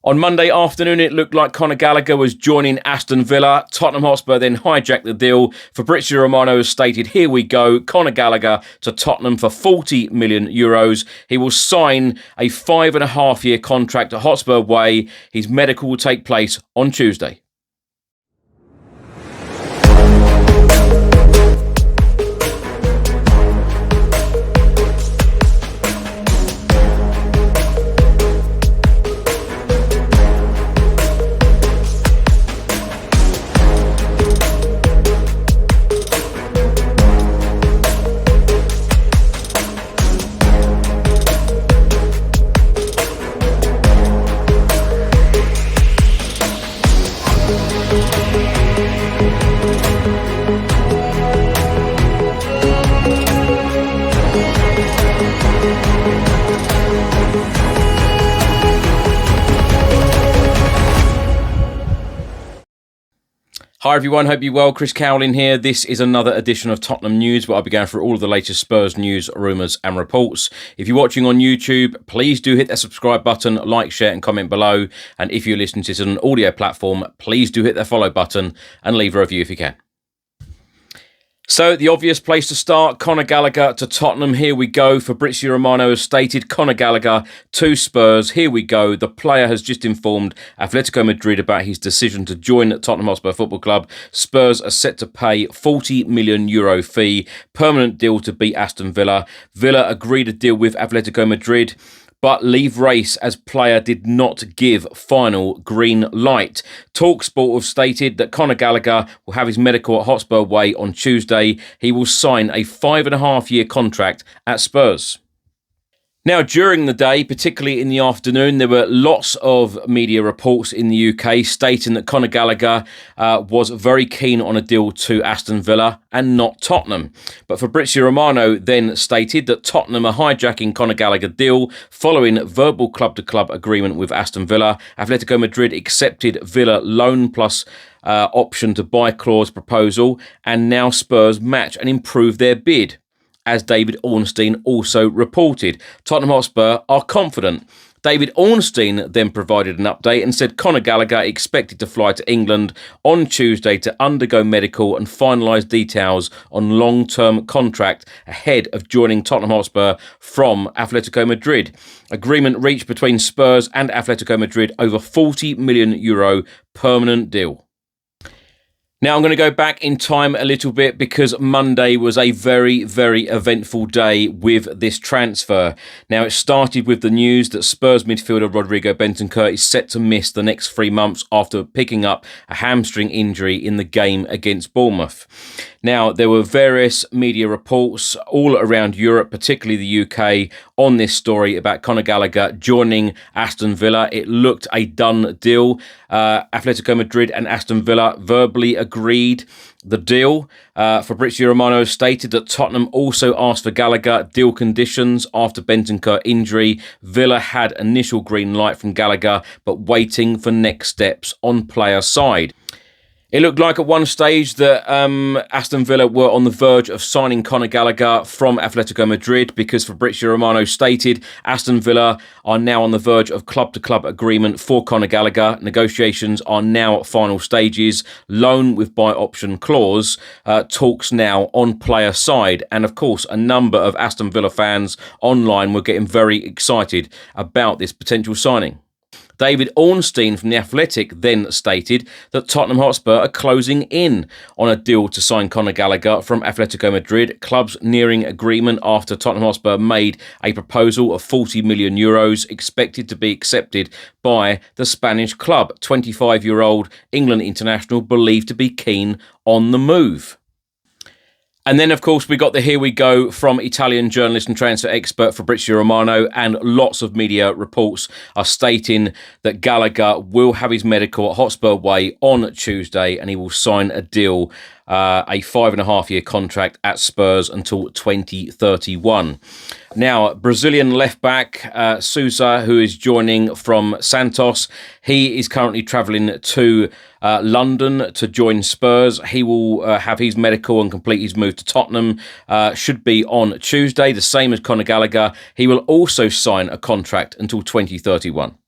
On Monday afternoon, it looked like Conor Gallagher was joining Aston Villa. Tottenham Hotspur then hijacked the deal. Fabrizio Romano has stated, here we go, Conor Gallagher to Tottenham for €40 million. He will sign a 5.5-year contract at Hotspur Way. His medical will take place on Tuesday. Hi everyone, hope you're well. Chris Cowlin here. This is another edition of Tottenham News where I'll be going through all of the latest Spurs news, rumours and reports. If you're watching on YouTube, please do hit that subscribe button, like, share and comment below. And if you're listening to this on an audio platform, please do hit that follow button and leave a review if you can. So, the obvious place to start, Conor Gallagher to Tottenham. Here we go. Fabrizio Romano has stated, Conor Gallagher to Spurs. Here we go. The player has just informed Atletico Madrid about his decision to join Tottenham Hotspur Football Club. Spurs are set to pay €40 million fee. Permanent deal to beat Aston Villa. Villa agreed a deal with Atletico Madrid, but leave race as player did not give final green light. TalkSport have stated that Conor Gallagher will have his medical at Hotspur Way on Tuesday. He will sign a 5.5-year contract at Spurs. Now, during the day, particularly in the afternoon, there were lots of media reports in the UK stating that Conor Gallagher was very keen on a deal to Aston Villa and not Tottenham. But Fabrizio Romano then stated that Tottenham are hijacking Conor Gallagher deal following verbal club-to-club agreement with Aston Villa. Atletico Madrid accepted Villa loan plus option to buy clause proposal, and now Spurs match and improve their bid. As David Ornstein also reported, Tottenham Hotspur are confident. David Ornstein then provided an update and said Conor Gallagher expected to fly to England on Tuesday to undergo medical and finalise details on long-term contract ahead of joining Tottenham Hotspur from Atletico Madrid. Agreement reached between Spurs and Atletico Madrid over €40 million permanent deal. Now, I'm going to go back in time a little bit because Monday was a very, very eventful day with this transfer. Now, it started with the news that Spurs midfielder Rodrigo Bentancur is set to miss the next 3 months after picking up a hamstring injury in the game against Bournemouth. Now, there were various media reports all around Europe, particularly the UK, on this story about Conor Gallagher joining Aston Villa. It looked a done deal. Atletico Madrid and Aston Villa verbally agreed the deal. Fabrizio Romano stated that Tottenham also asked for Gallagher deal conditions after Bentancur injury. Villa had initial green light from Gallagher, but waiting for next steps on player side. It looked like at one stage that Aston Villa were on the verge of signing Conor Gallagher from Atletico Madrid because Fabrizio Romano stated Aston Villa are now on the verge of club-to-club agreement for Conor Gallagher. Negotiations are now at final stages. Loan with buy option clause. Talks now on player side. And of course, a number of Aston Villa fans online were getting very excited about this potential signing. David Ornstein from The Athletic then stated that Tottenham Hotspur are closing in on a deal to sign Conor Gallagher from Atletico Madrid. Clubs nearing agreement after Tottenham Hotspur made a proposal of €40 million expected to be accepted by the Spanish club. 25-year-old England international believed to be keen on the move. And then, of course, we got the here we go from Italian journalist and transfer expert Fabrizio Romano, and lots of media reports are stating that Gallagher will have his medical at Hotspur Way on Tuesday and he will sign a deal, a 5.5-year contract at Spurs until 2031. Now, Brazilian left-back Souza, who is joining from Santos, he is currently travelling to London to join Spurs. He will have his medical and complete his move to Tottenham. Should be on Tuesday, the same as Conor Gallagher. He will also sign a contract until 2031.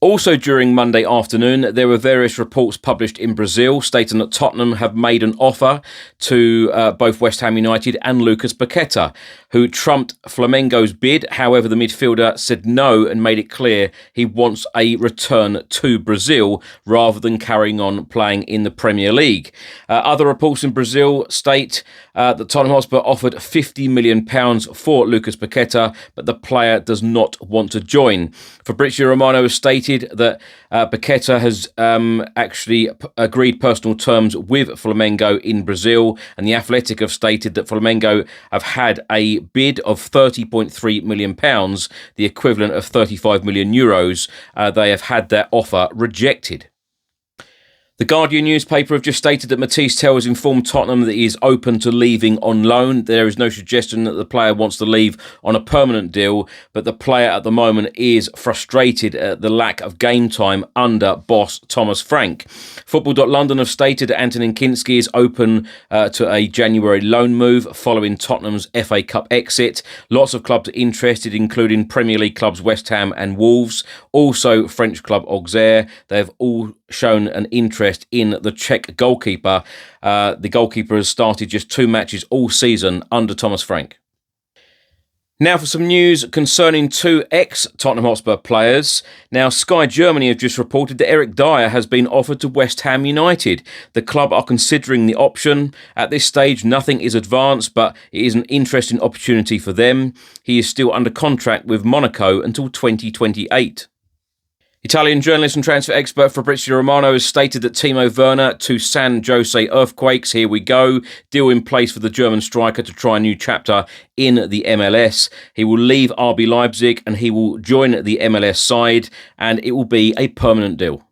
Also during Monday afternoon, there were various reports published in Brazil stating that Tottenham have made an offer to both West Ham United and Lucas Paquetá, who trumped Flamengo's bid. However, the midfielder said no and made it clear he wants a return to Brazil rather than carrying on playing in the Premier League. Other reports in Brazil state that Tottenham Hotspur offered £50 million for Lucas Paquetá, but the player does not want to join. Fabrizio Romano has stated that Paquetá has actually agreed personal terms with Flamengo in Brazil, and the Athletic have stated that Flamengo have had a bid of £30.3 million, the equivalent of €35 million. They have had their offer rejected. The Guardian newspaper have just stated that Mathys Tel has informed Tottenham that he is open to leaving on loan. There is no suggestion that the player wants to leave on a permanent deal, but the player at the moment is frustrated at the lack of game time under boss Thomas Frank. Football.London have stated that Antonín Kinský is open to a January loan move following Tottenham's FA Cup exit. Lots of clubs are interested, including Premier League clubs West Ham and Wolves, also French club Auxerre. They have all shown an interest in the Czech goalkeeper. The goalkeeper has started just 2 matches all season under Thomas Frank. Now for some news concerning 2 ex-Tottenham Hotspur players. Now, Sky Germany have just reported that Eric Dier has been offered to West Ham United. The club are considering the option. At this stage, nothing is advanced, but it is an interesting opportunity for them. He is still under contract with Monaco until 2028. Italian journalist and transfer expert Fabrizio Romano has stated that Timo Werner to San Jose Earthquakes. Here we go. Deal in place for the German striker to try a new chapter in the MLS. He will leave RB Leipzig and he will join the MLS side, and it will be a permanent deal.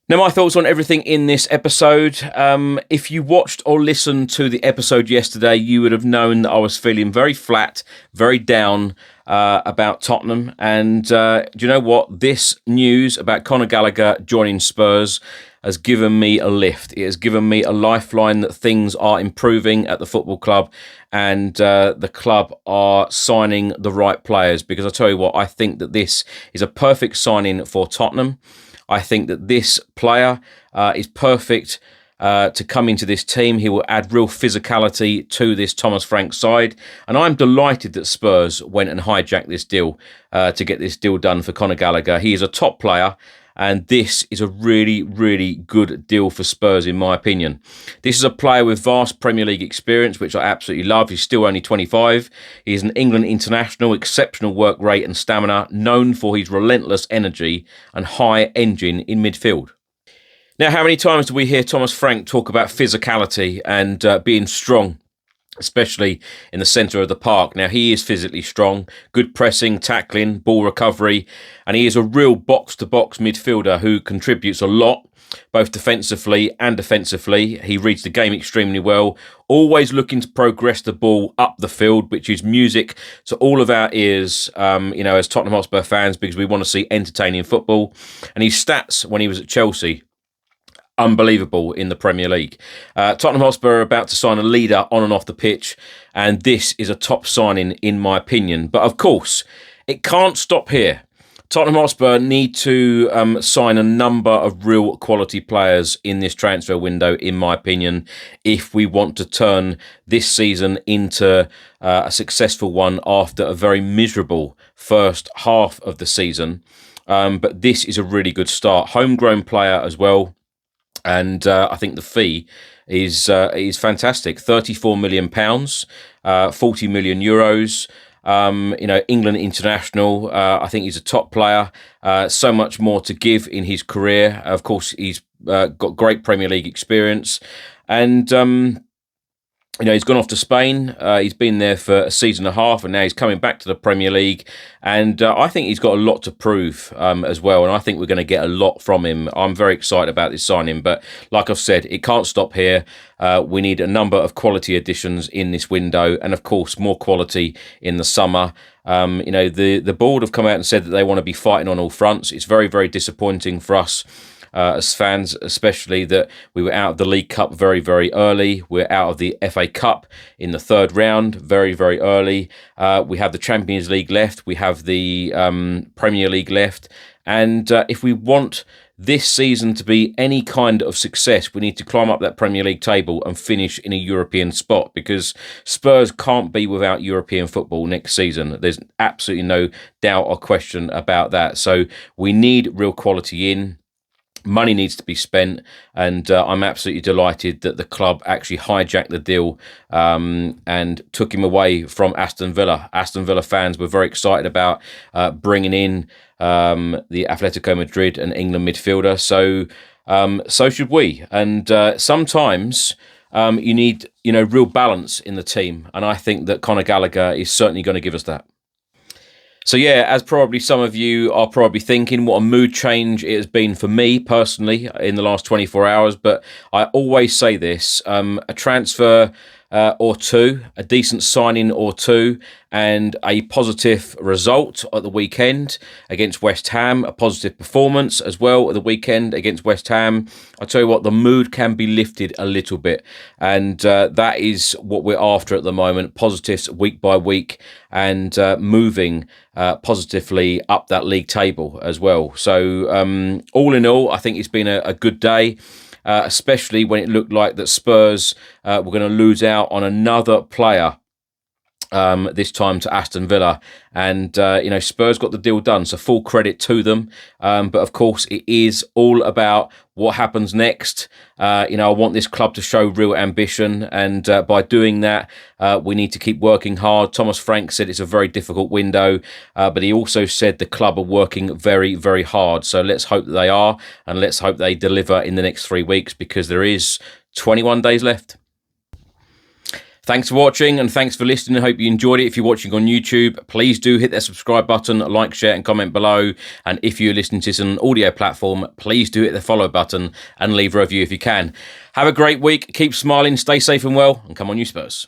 Now, my thoughts on everything in this episode. If you watched or listened to the episode yesterday, you would have known that I was feeling very flat, very down about Tottenham. And do you know what? This news about Conor Gallagher joining Spurs has given me a lift. It has given me a lifeline that things are improving at the football club, and the club are signing the right players. Because I tell you what, I think that this is a perfect signing for Tottenham. I think that this player is perfect to come into this team. He will add real physicality to this Thomas Frank side. And I'm delighted that Spurs went and hijacked this deal to get this deal done for Conor Gallagher. He is a top player, and this is a really, really good deal for Spurs, in my opinion. This is a player with vast Premier League experience, which I absolutely love. He's still only 25. He is an England international, exceptional work rate and stamina, known for his relentless energy and high engine in midfield. Now, how many times do we hear Thomas Frank talk about physicality and being strong, especially in the centre of the park? Now, he is physically strong, good pressing, tackling, ball recovery, and he is a real box-to-box midfielder who contributes a lot, both defensively and offensively. He reads the game extremely well, always looking to progress the ball up the field, which is music to all of our ears, as Tottenham Hotspur fans, because we want to see entertaining football. And his stats when he was at Chelsea, unbelievable in the Premier League. Tottenham Hotspur are about to sign a leader on and off the pitch, and this is a top signing in my opinion. But of course, it can't stop here. Tottenham Hotspur need to sign a number of real quality players in this transfer window, in my opinion, if we want to turn this season into a successful one after a very miserable first half of the season. But this is a really good start. Homegrown player as well. And I think the fee is fantastic. £34 million, €40 million. England international. I think he's a top player. So much more to give in his career. Of course, he's got great Premier League experience, and he's gone off to Spain. He's been there for a season and a half, and now he's coming back to the Premier League. And I think he's got a lot to prove as well. And I think we're going to get a lot from him. I'm very excited about this signing. But like I've said, it can't stop here. We need a number of quality additions in this window. And of course, more quality in the summer. The board have come out and said that they want to be fighting on all fronts. It's very, very disappointing for us as fans, especially that we were out of the League Cup very, very early. We're out of the FA Cup in the third round very, very early. We have the Champions League left. We have the Premier League left. And if we want this season to be any kind of success, we need to climb up that Premier League table and finish in a European spot, because Spurs can't be without European football next season. There's absolutely no doubt or question about that. So we need real quality in. Money needs to be spent, and I'm absolutely delighted that the club actually hijacked the deal and took him away from Aston Villa. Aston Villa fans were very excited about bringing in the Atletico Madrid and England midfielder. So should we. And sometimes you need, real balance in the team, and I think that Conor Gallagher is certainly going to give us that. So yeah, as probably some of you are probably thinking, what a mood change it has been for me personally in the last 24 hours. But I always say this, a transfer or two, a decent signing or two, and a positive result at the weekend against West Ham, a positive performance as well at the weekend against West Ham. I tell you what, the mood can be lifted a little bit, and that is what we're after at the moment, positives week by week, and moving positively up that league table as well. So all in all, I think it's been a good day. Especially when it looked like that Spurs were going to lose out on another player, this time to Aston Villa. And, Spurs got the deal done, so full credit to them. But of course, it is all about what happens next. I want this club to show real ambition. And by doing that, we need to keep working hard. Thomas Frank said it's a very difficult window, but he also said the club are working very, very hard. So let's hope that they are, and let's hope they deliver in the next 3 weeks, because there is 21 days left. Thanks for watching, and thanks for listening. I hope you enjoyed it. If you're watching on YouTube, please do hit that subscribe button, like, share, and comment below. And if you're listening to this on an audio platform, please do hit the follow button and leave a review if you can. Have a great week. Keep smiling, stay safe and well, and come on, you Spurs.